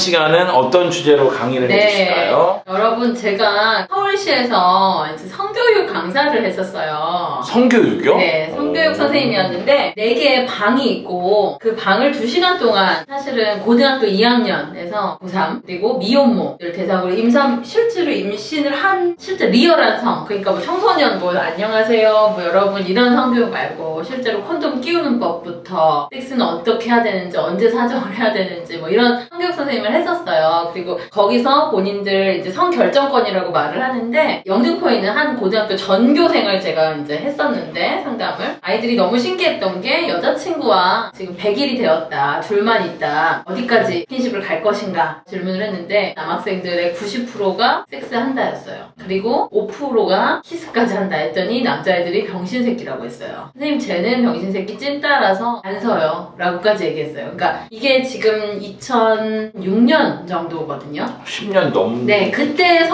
시간은 어떤 주제로 강의를 해주실까요? 여러분, 제가 서울시에서 이제 성교육 강사를 했었어요. 성교육이요? 네, 성교육 선생님이었는데 4개의 방이 있고 그 방을 2시간 동안 사실은 고등학교 2학년에서 고3 그리고 미혼모를 대상으로 실제로 임신을 한 실제 리얼한 그러니까 뭐 청소년 뭐 안녕하세요 뭐 여러분 이런 성교육 말고 실제로 콘돔 끼우는 법부터 섹스는 어떻게 해야 되는지 언제 사정을 해야 되는지 뭐 이런 성교육 선생님을 했었어요. 그리고 거기서 본인들 이제 성결정권이라고 말을 하는데 영등포에 있는 한 고등학교 전교생을 제가 이제 했었는데 상담을 아이들이 너무 신기했던 게 여자친구와 지금 100일이 되었다. 둘만 있다. 어디까지 스킨십을 갈 것인가 질문을 했는데 남학생들의 90%가 섹스한다였어요. 그리고 5%가 키스까지 한다 했더니 남자애들이 병신새끼라고 했어요. 선생님 쟤는 병신새끼 찐따라서 안 서요 라고까지 얘기했어요. 그러니까 이게 지금 2006년 정도거든요. 10년 넘는. 네, 그때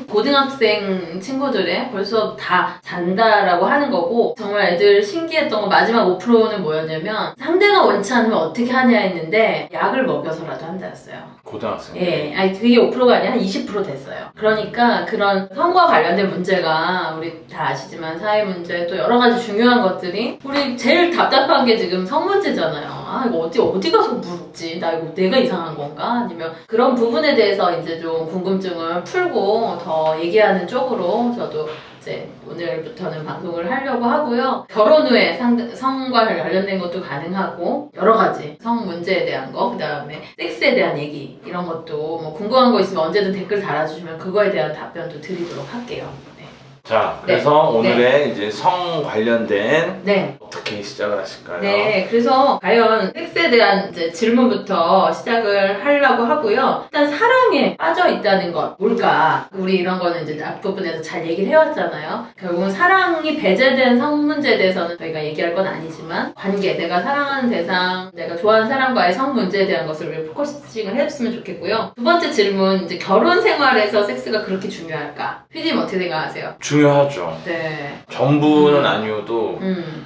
고등학생 친구들의 벌써 다 잔다라고 하는 거고 정말 애들 신기했던 건 마지막 5%는 뭐였냐면 상대가 원치 않으면 어떻게 하냐 했는데 약을 먹여서라도 한다였어요. 고등학생. 예, 아니 그게 5%가 아니라 한 20% 됐어요. 그러니까 그런 성과 관련된 문제가 우리 다 아시지만 사회 문제 또 여러 가지 중요한 것들이 우리 제일 답답한 게 지금 성 문제잖아요. 아 이거 어디 가서 물었지? 나 이거 내가 이상한 건가? 아니면 그런 부분에 대해서 이제 좀 궁금증을 풀고 더 얘기하는 쪽으로 저도 이제 오늘부터는 방송을 하려고 하고요. 결혼 후에 성과 관련된 것도 가능하고 여러 가지 성 문제에 대한 거, 그 다음에 섹스에 대한 얘기 이런 것도 뭐 궁금한 거 있으면 언제든 댓글 달아주시면 그거에 대한 답변도 드리도록 할게요. 네. 자, 그래서 네. 오늘의 이제 성 관련된 네. 어떻게 시작을 하실까요? 네, 그래서 과연 섹스에 대한 이제 질문부터 시작을 하려고 하고요. 일단 사랑에 빠져 있다는 것 뭘까? 우리 이런 거는 이제 앞부분에서 잘 얘기를 해왔잖아요. 결국은 사랑이 배제된 성 문제에 대해서는 저희가 얘기할 건 아니지만 관계, 내가 사랑하는 대상, 내가 좋아하는 사람과의 성 문제에 대한 것을 우리 포커싱을 했으면 좋겠고요. 두 번째 질문, 이제 결혼 생활에서 섹스가 그렇게 중요할까? PD님 어떻게 생각하세요? 중요하죠. 네. 전부는 아니어도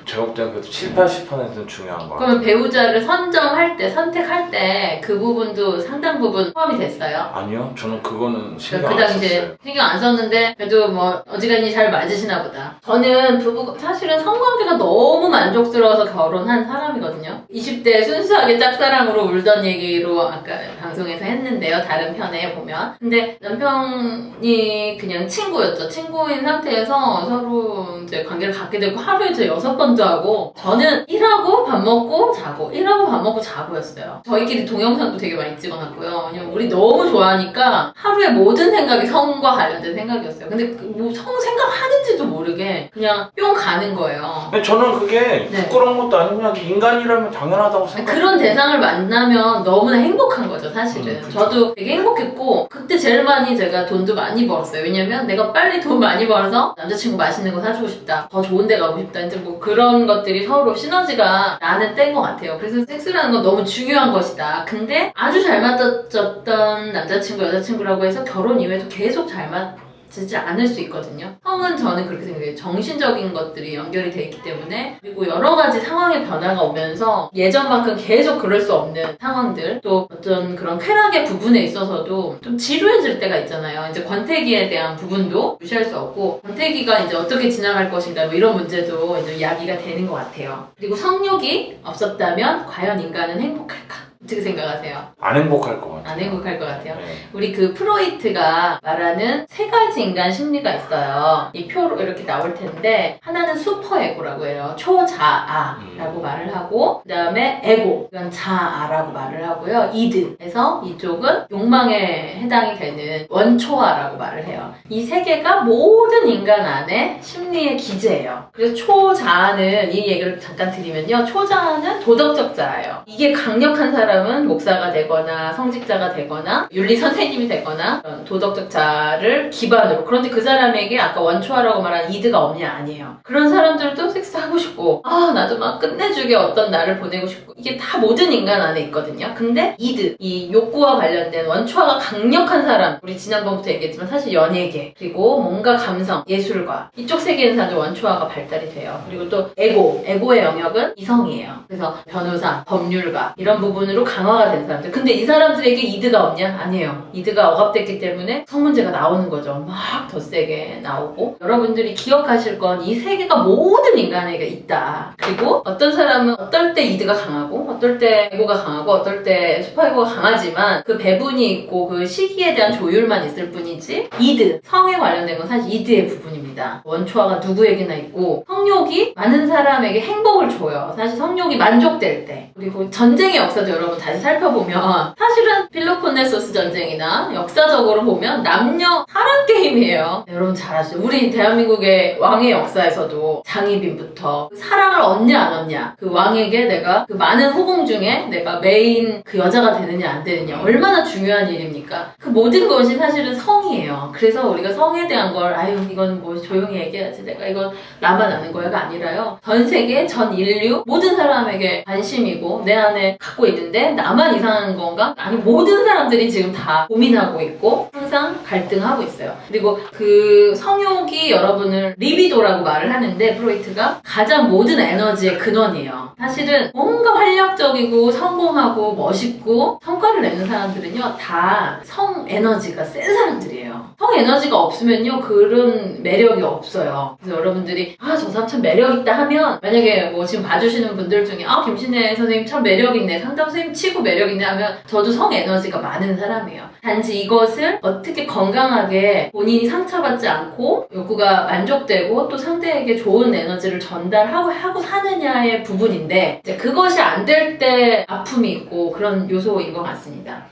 제가 볼 때는 그래도 70-80%는 중요한 것 같아요. 그러면 배우자를 선택할 때 그 부분도 상당 부분 포함이 됐어요? 아니요, 저는 그거는 신경 그 안 당시에 썼어요. 신경 안 썼는데 그래도 뭐 어지간히 잘 맞으시나 보다. 저는 사실은 성관계가 너무 만족스러워서 결혼한 사람이거든요. 20대 순수하게 짝사랑으로 울던 얘기로 아까 방송에서 했는데요. 다른 편에 보면. 근데 남편이 그냥 친구였죠. 친구인 상태에서 서로 이제 관계를 갖게 되고 하루에 저 6번도 하고 저는 일하고 밥 먹고 자고 일하고 밥 먹고 자고였어요. 저희끼리 동영상도 되게 많이 찍어놨고요. 왜냐면 우리 너무 좋아하니까 하루의 모든 생각이 성과 관련된 생각이었어요. 근데 뭐 성 생각하는지도 모르게 그냥 뿅 가는 거예요. 근데 저는 그게 네. 부끄러운 것도 아니고 그냥 인간이라면 당연하다고 생각해요. 그런 대상을 만나면 너무나 행복한 거죠, 사실은. 그렇죠. 저도 되게 행복했고 그때 제일 많이 제가 돈도 많이 벌었어요. 왜냐면 내가 빨리 돈 많이 벌어서 남자친구 맛있는 거 사주고 싶다, 더 좋은 데 가고 싶다, 이제 뭐 그런 것들이 서로 시너지가 나는 때인 것 같아요. 그래서 섹스라는 건 너무 중요한 것이다. 근데 아주 잘 맞았던 남자친구, 여자친구라고 해서 결혼 이후에도 계속 잘 맞지 않을 수 있거든요. 성은 저는 그렇게 생각해요. 정신적인 것들이 연결이 돼 있기 때문에, 그리고 여러 가지 상황의 변화가 오면서 예전만큼 계속 그럴 수 없는 상황들, 또 어떤 그런 쾌락의 부분에 있어서도 좀 지루해질 때가 있잖아요. 이제 권태기에 대한 부분도 무시할 수 없고, 권태기가 이제 어떻게 지나갈 것인가 뭐 이런 문제도 이제 이야기가 되는 것 같아요. 그리고 성욕이 없었다면 과연 인간은 행복할까? 어떻게 생각하세요? 안 행복할 것 같아요. 안 행복할 것 같아요. 네. 우리 그 프로이트가 말하는 3가지 인간 심리가 있어요. 이 표로 이렇게 나올 텐데, 하나는 슈퍼에고라고 해요. 초자아라고 말을 하고, 그 다음에 에고, 이건 자아라고 말을 하고요. 이드에서 이쪽은 욕망에 해당이 되는 원초아라고 말을 해요. 이 3개가 모든 인간 안에 심리의 기제예요. 그래서 초자아는, 이 얘기를 잠깐 드리면요, 초자아는 도덕적 자아예요. 이게 강력한 사람은 목사가 되거나 성직자가 되거나 윤리 선생님이 되거나 그런 도덕적 자아를 기반으로, 그런데 그 사람에게 아까 원초아라고 말한 이드가 없냐? 아니에요. 그런 사람들도 섹스하고 싶고, 나도 막 끝내주게 어떤 날을 보내고 싶고, 이게 다 모든 인간 안에 있거든요. 근데 이드, 이 욕구와 관련된 원초아가 강력한 사람, 우리 지난번부터 얘기했지만 사실 연예계, 그리고 뭔가 감성, 예술가, 이쪽 세계에는 사실 원초아가 발달이 돼요. 그리고 또 에고의 영역은 이성이에요. 그래서 변호사, 법률가 이런 부분을 기준으로 강화가 된 사람들. 근데 이 사람들에게 이드가 없냐? 아니에요. 이드가 억압됐기 때문에 성문제가 나오는 거죠. 막 더 세게 나오고. 여러분들이 기억하실 건 이 세계가 모든 인간에게 있다. 그리고 어떤 사람은 어떨 때 이드가 강하고 어떨 때 에고가 강하고 어떨 때 슈퍼에고가 강하지만 그 배분이 있고 그 시기에 대한 조율만 있을 뿐이지 이드, 성에 관련된 건 사실 이드의 부분입니다. 원초화가 누구에게나 있고 성욕이 많은 사람에게 행복을 줘요. 사실 성욕이 만족될 때. 그리고 전쟁의 역사도 여러분 다시 살펴보면 사실은 필로폰네소스 전쟁이나 역사적으로 보면 남녀 사랑 게임이에요. 네, 여러분 잘 아시죠? 우리 대한민국의 왕의 역사에서도 장희빈부터 사랑을 얻냐 안 얻냐, 그 왕에게 내가 그 많은 후궁 중에 내가 메인 그 여자가 되느냐 안 되느냐 얼마나 중요한 일입니까? 그 모든 것이 사실은 성이에요. 그래서 우리가 성에 대한 걸 아유 이건 뭐 조용히 얘기해야지 내가 이건 나만 아는 거야가 아니라요. 전 세계 전 인류 모든 사람에게 관심이고 내 안에 갖고 있는데 나만 이상한 건가? 아니 모든 사람들이 지금 다 고민하고 있고 항상 갈등하고 있어요. 그리고 그 성욕이 여러분을 리비도라고 말을 하는데 프로이트가 가장 모든 에너지의 근원이에요. 사실은 뭔가 활력적이고 성공하고 멋있고 성과를 내는 사람들은요 다 성 에너지가 센 사람들이에요. 성 에너지가 없으면요 그런 매력이 없어요. 그래서 여러분들이 아 저 사람 참 매력있다 하면 만약에 뭐 지금 봐주시는 분들 중에 아 김신혜 선생님 참 매력있네, 상담 선생님 치고 매력있네 하면 저도 성 에너지가 많은 사람이에요. 단지 이것을 어떻게 건강하게 본인이 상처받지 않고 욕구가 만족되고 또 상대에게 좋은 에너지를 전달하고 사느냐의 부분인데 이제 그것이 안 될 때 아픔이 있고 그런 요소인 것 같습니다.